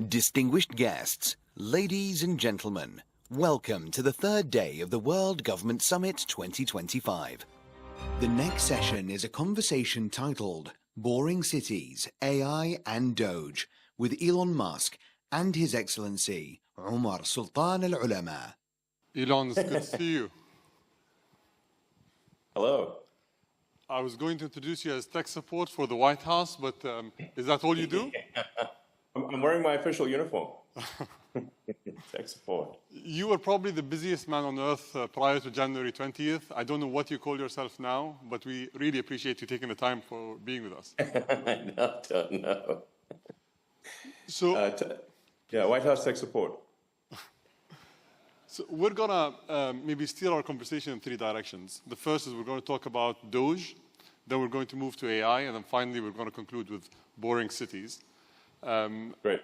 Distinguished guests, ladies and gentlemen, welcome to the third day of the World Government Summit 2025. The next session is a conversation titled Boring Cities, AI and DOGE with Elon Musk and His Excellency Umar Sultan Al Ulama. Elon, it's good to see you. Hello. I was going to introduce you as tech support for the White House, but is that all you do? I'm wearing my official uniform. Tech support. You were probably the busiest man on earth prior to January 20th. I don't know what you call yourself now, but we really appreciate you taking the time for being with us. No. So, White House tech support. So we're going to maybe steer our conversation in three directions. The first is we're going to talk about DOGE, then we're going to move to AI, and then finally we're going to conclude with boring cities. Great.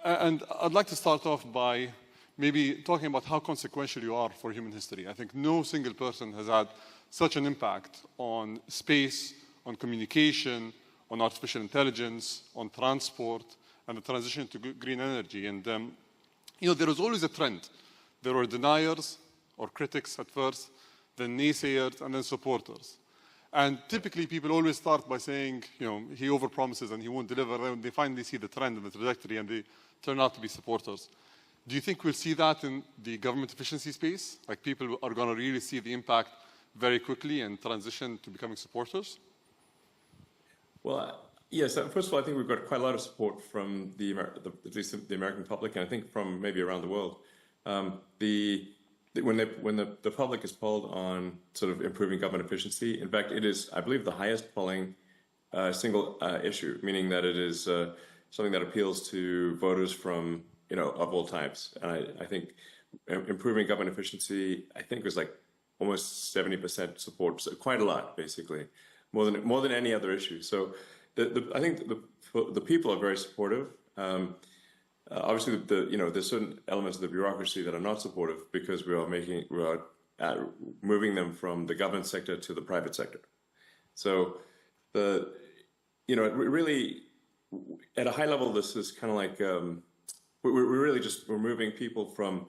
And I'd like to start off by maybe talking about how consequential you are for human history. I think no single person has had such an impact on space, on communication, on artificial intelligence, on transport, and the transition to green energy. And, there was always a trend. There were deniers or critics at first, then naysayers, and then supporters. And typically, people always start by saying, he overpromises and he won't deliver. Then they finally see the trend and the trajectory, and they turn out to be supporters. Do you think we'll see that in the government efficiency space? Like people are going to really see the impact very quickly and transition to becoming supporters? Well, yes. First of all, I think we've got quite a lot of support from at least the American public, and I think from maybe around the world. When the public is polled on sort of improving government efficiency, in fact, it is, I believe, the highest polling single issue, meaning that it is something that appeals to voters from, of all types. And I think improving government efficiency, I think, was like almost 70% support, so quite a lot, basically, more than any other issue. So I think the people are very supportive. Obviously, there's certain elements of the bureaucracy that are not supportive because we are moving them from the government sector to the private sector. So really, at a high level, this is kind of like we're moving people from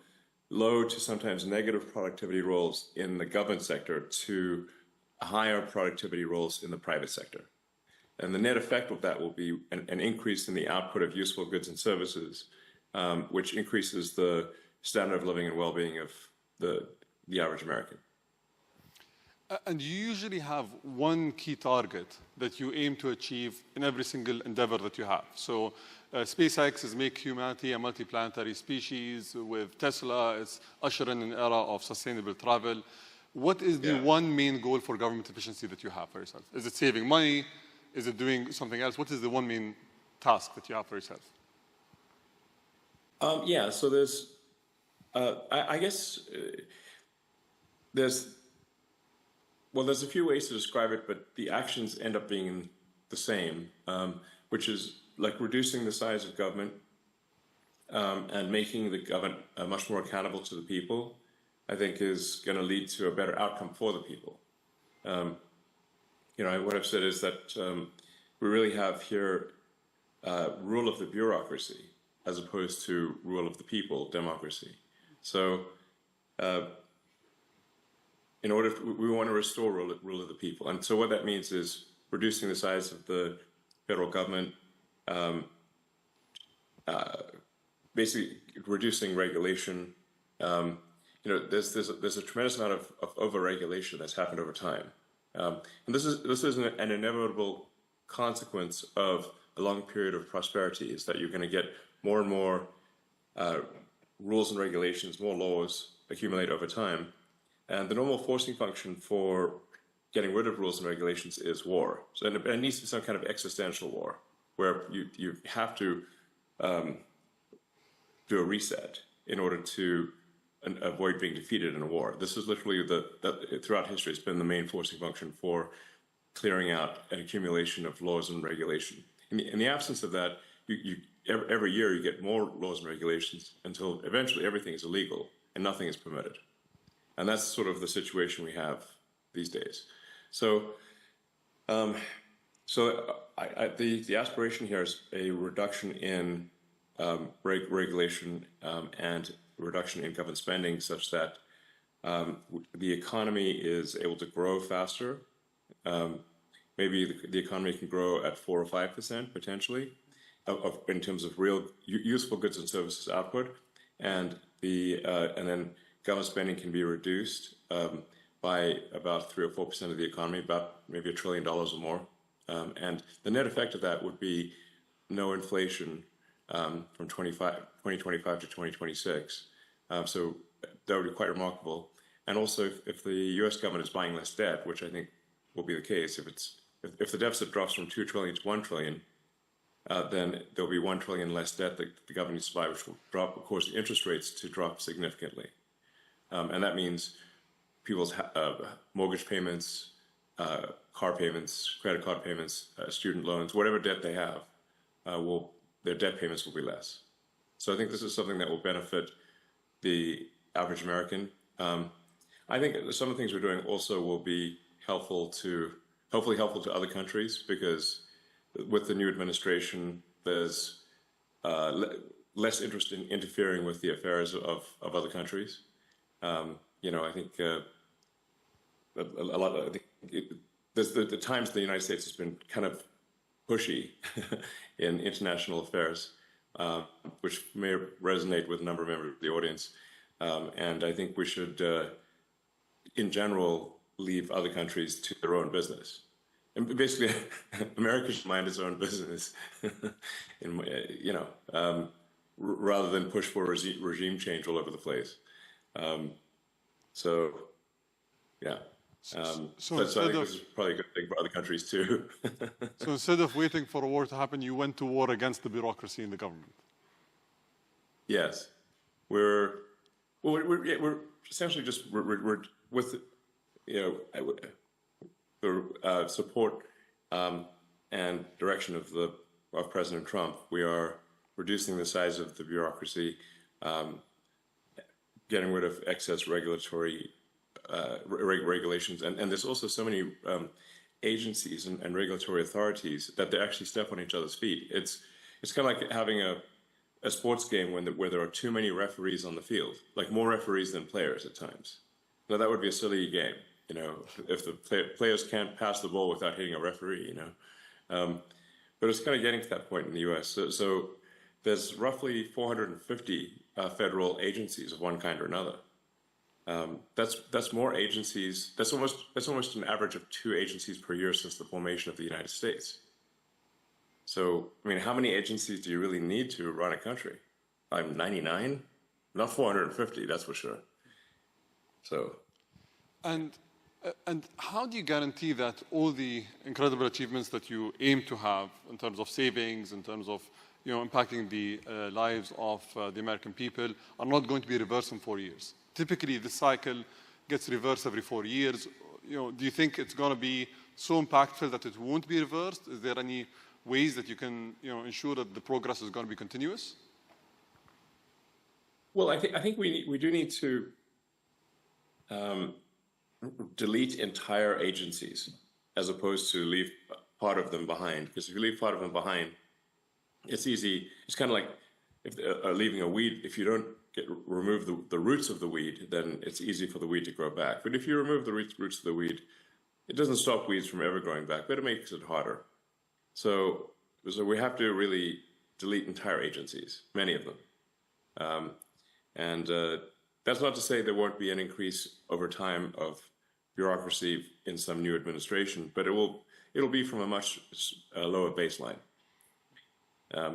low to sometimes negative productivity roles in the government sector to higher productivity roles in the private sector. And the net effect of that will be an increase in the output of useful goods and services, which increases the standard of living and well-being of the average American. And you usually have one key target that you aim to achieve in every single endeavor that you have. So SpaceX is make humanity a multiplanetary species. With Tesla, it's usher in an era of sustainable travel. What is the one main goal for government efficiency that you have for yourself? Is it saving money? Is it doing something else? What is the one main task that you have for yourself? So there's, I guess there's a few ways to describe it, but the actions end up being the same, which is like reducing the size of government and making the government much more accountable to the people, I think is going to lead to a better outcome for the people. What I've said is that we really have here rule of the bureaucracy as opposed to rule of the people, democracy. So we want to restore rule of the people. And so what that means is reducing the size of the federal government, basically reducing regulation. There's a tremendous amount of over-regulation that's happened over time. And this is an inevitable consequence of a long period of prosperity, is that you're going to get more and more rules and regulations, more laws accumulate over time. And the normal forcing function for getting rid of rules and regulations is war. So it needs to be some kind of existential war, where you have to do a reset in order to avoid being defeated in a war. This is literally throughout history, it's been the main forcing function for clearing out an accumulation of laws and regulation. In the absence of that, every year you get more laws and regulations until eventually everything is illegal and nothing is permitted. And that's sort of the situation we have these days. So, the aspiration here is a reduction in regulation and reduction in government spending such that the economy is able to grow faster. Maybe the economy can grow at 4 or 5% potentially in terms of real useful goods and services output, and then government spending can be reduced by about 3 or 4% of the economy, about maybe $1 trillion or more. And the net effect of that would be no inflation from 2025 to 2026. So that would be quite remarkable. And also, if the U.S. government is buying less debt, which I think will be the case, if the deficit drops from 2 trillion to 1 trillion, then there'll be 1 trillion less debt that the government needs to buy, which will drop, of course, interest rates to drop significantly. And that means people's mortgage payments, car payments, credit card payments, student loans, whatever debt they have, their debt payments will be less. So I think this is something that will benefit the average American. I think some of the things we're doing also will be hopefully helpful to other countries, because with the new administration, there's less interest in interfering with the affairs of other countries. I think a lot. I think there's the times the United States has been kind of pushy in international affairs, which may resonate with a number of members of the audience. And I think we should, in general, leave other countries to their own business. And basically, America should mind its own business, rather than push for regime change all over the place. Yeah. So I think this is probably a good thing for other countries too. So instead of waiting for a war to happen, you went to war against the bureaucracy in the government. Yes, we're essentially just we're with the support and direction of President Trump. We are reducing the size of the bureaucracy, getting rid of excess regulatory regulations, and there's also so many agencies and regulatory authorities that they actually step on each other's feet. It's kind of like having a sports game where there are too many referees on the field, like more referees than players at times. Now that would be a silly game, if the players can't pass the ball without hitting a referee, But it's kind of getting to that point in the U.S. So there's roughly 450 federal agencies of one kind or another. That's more agencies. That's almost an average of 2 agencies per year since the formation of the United States. So, I mean, how many agencies do you really need to run a country? I'm 99, not 450. That's for sure. So, and how do you guarantee that all the incredible achievements that you aim to have in terms of savings, in terms of impacting the lives of the American people, are not going to be reversed in 4 years? Typically, the cycle gets reversed every 4 years. Do you think it's going to be so impactful that it won't be reversed? Is there any ways that you can ensure that the progress is going to be continuous? Well, I think we do need to delete entire agencies as opposed to leave part of them behind. Because if you leave part of them behind, it's easy. It's kind of like leaving a weed. If you don't remove the roots of the weed, then it's easy for the weed to grow back. But if you remove the roots of the weed, it doesn't stop weeds from ever growing back, but it makes it harder. So we have to really delete entire agencies, many of them. That's not to say there won't be an increase over time of bureaucracy in some new administration, but it'll be from a much lower baseline.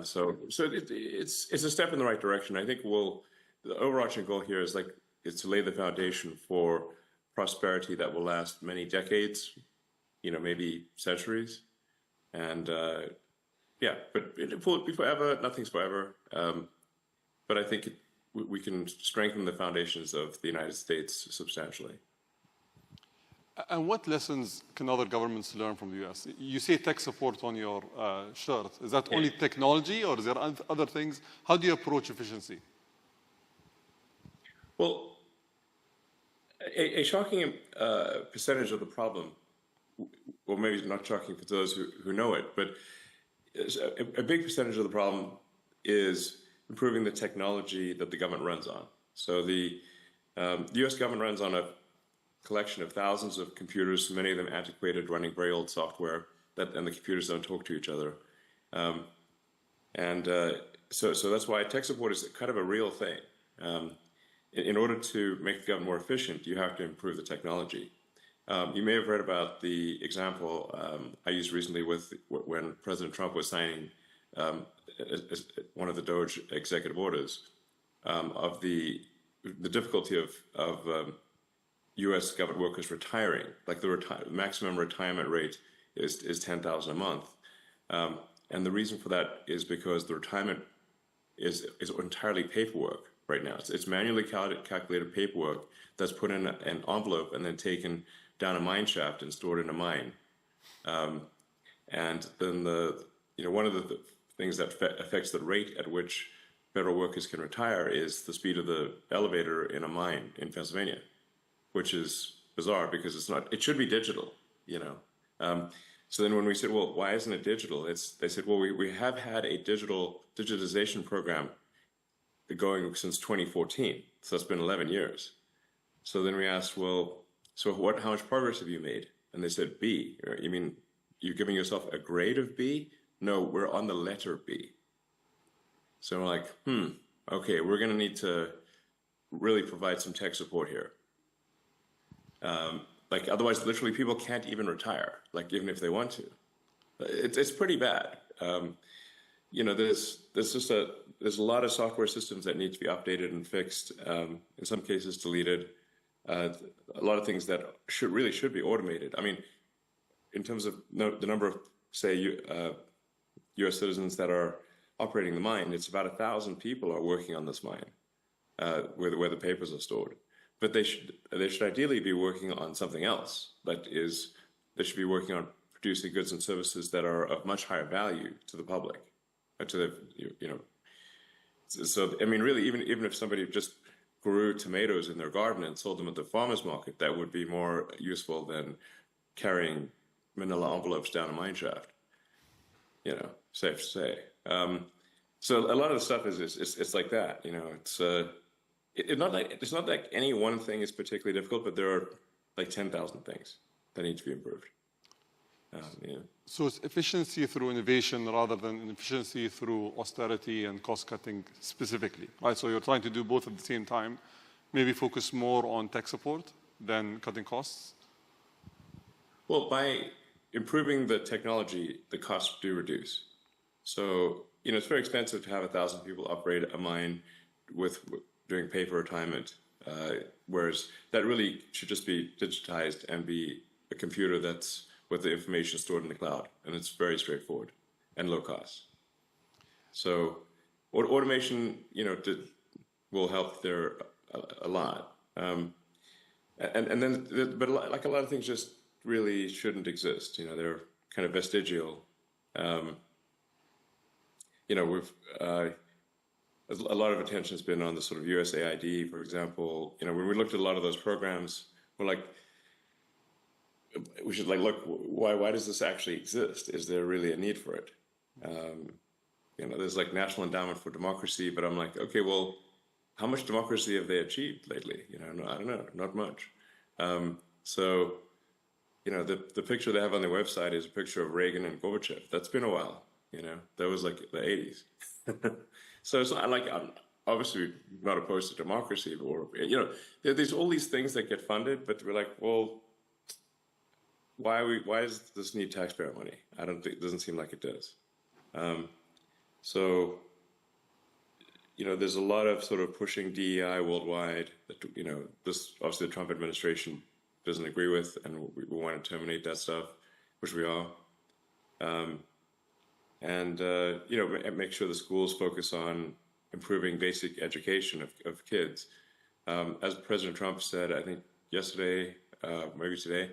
So it's a step in the right direction. I think the overarching goal here is to lay the foundation for prosperity that will last many decades, maybe centuries, and but it will be forever. Nothing's forever. But I think we can strengthen the foundations of the United States substantially. And what lessons can other governments learn from the U.S.? You say tech support on your shirt. Is that only technology, or is there other things? How do you approach efficiency? Well, a shocking percentage of the problem, well, maybe not shocking for those who know it, but a big percentage of the problem is improving the technology that the government runs on. So the U.S. government runs on a collection of thousands of computers, many of them antiquated, running very old software, and the computers don't talk to each other. So that's why tech support is kind of a real thing. In order to make the government more efficient, you have to improve the technology. You may have read about the example I used recently when President Trump was signing one of the DOGE executive orders of the difficulty of U.S. government workers retiring. Like the maximum retirement rate is $10,000 a month, and the reason for that is because the retirement is entirely paperwork right now. It's manually calculated paperwork that's put in an envelope and then taken down a mine shaft and stored in a mine. And then one of the things that affects the rate at which federal workers can retire is the speed of the elevator in a mine in Pennsylvania, which is bizarre because it's not. It should be digital, So then when we said, well, why isn't it digital? They said, well, we have had a digitization program going since 2014, so it's been 11 years. So then we asked, well, so how much progress have you made? And they said, B. You mean you're giving yourself a grade of B? No, we're on the letter B. So we're like, okay, we're going to need to really provide some tech support here. Otherwise, literally, people can't even retire, even if they want to. It's pretty bad. There's a lot of software systems that need to be updated and fixed. In some cases, deleted. A lot of things that should be automated. I mean, in terms of the number of, say, U.S. citizens that are operating the mine, it's about 1,000 people are working on this mine, where the papers are stored. But they should ideally be working on something else. They should be working on producing goods and services that are of much higher value to the public, So I mean, really, even if somebody just grew tomatoes in their garden and sold them at the farmer's market, that would be more useful than carrying manila envelopes down a mine shaft. Safe to say. So a lot of the stuff is like that. It's not like any one thing is particularly difficult, but there are like 10,000 things that need to be improved. So it's efficiency through innovation rather than efficiency through austerity and cost cutting specifically, right? So you're trying to do both at the same time, maybe focus more on tech support than cutting costs? Well, by improving the technology, the costs do reduce. So, it's very expensive to have 1,000 people operate a mine doing paper retirement, whereas that really should just be digitized and be a computer that's with the information stored in the cloud, and it's very straightforward and low cost. So, automation, will help there a lot. But like a lot of things just really shouldn't exist. They're kind of vestigial. A lot of attention has been on the sort of USAID, for example. When we looked at a lot of those programs, we're like, we should look, why does this actually exist? Is there really a need for it? There's National Endowment for Democracy, but I'm like, okay, well, how much democracy have they achieved lately? I don't know, not much. So, the picture they have on their website is a picture of Reagan and Gorbachev. That's been a while, that was the 80s. So it's not like I'm obviously not opposed to democracy, or there's all these things that get funded, but we're like, well, why does this need taxpayer money? It doesn't seem like it does. There's a lot of sort of pushing DEI worldwide that this obviously the Trump administration doesn't agree with, and we want to terminate that stuff, which we are. Make sure the schools focus on improving basic education of kids. As President Trump said, I think yesterday, maybe today,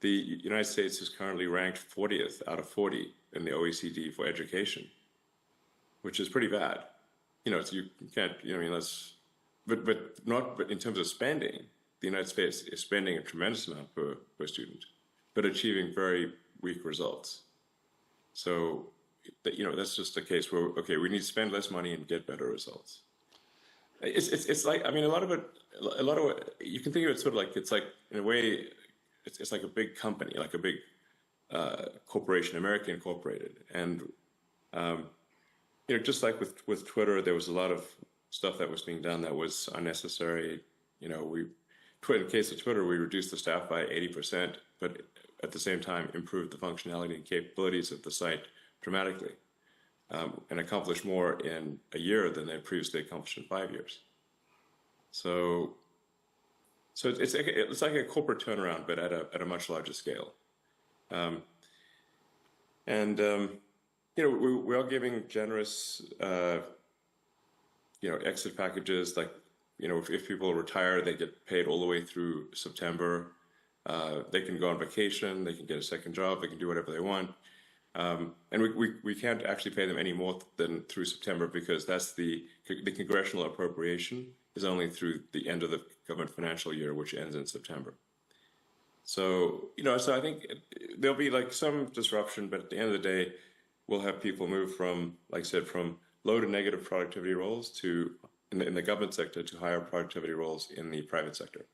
the United States is currently ranked 40th out of 40 in the OECD for education, which is pretty bad. You can't, but in terms of spending, the United States is spending a tremendous amount per student, but achieving very weak results. So, that's just a case where, okay, we need to spend less money and get better results. It's like, I mean, a lot of it, you can think of it sort of like, it's like, in a way, it's like a big company, like a big corporation, American Incorporated. And, just like with Twitter, there was a lot of stuff that was being done that was unnecessary. In the case of Twitter, we reduced the staff by 80%, but at the same time improved the functionality and capabilities of the site dramatically, and accomplished more in a year than they previously accomplished in 5 years. So it's like a corporate turnaround, but at a much larger scale. We are giving generous, exit packages. Like, if people retire, they get paid all the way through September. They can go on vacation, they can get a second job, they can do whatever they want. And we can't actually pay them any more than through September, because that's the congressional appropriation is only through the end of the government financial year, which ends in September. So, so I think there'll be like some disruption, but at the end of the day, we'll have people move from, like I said, from low to negative productivity roles in the government sector to higher productivity roles in the private sector.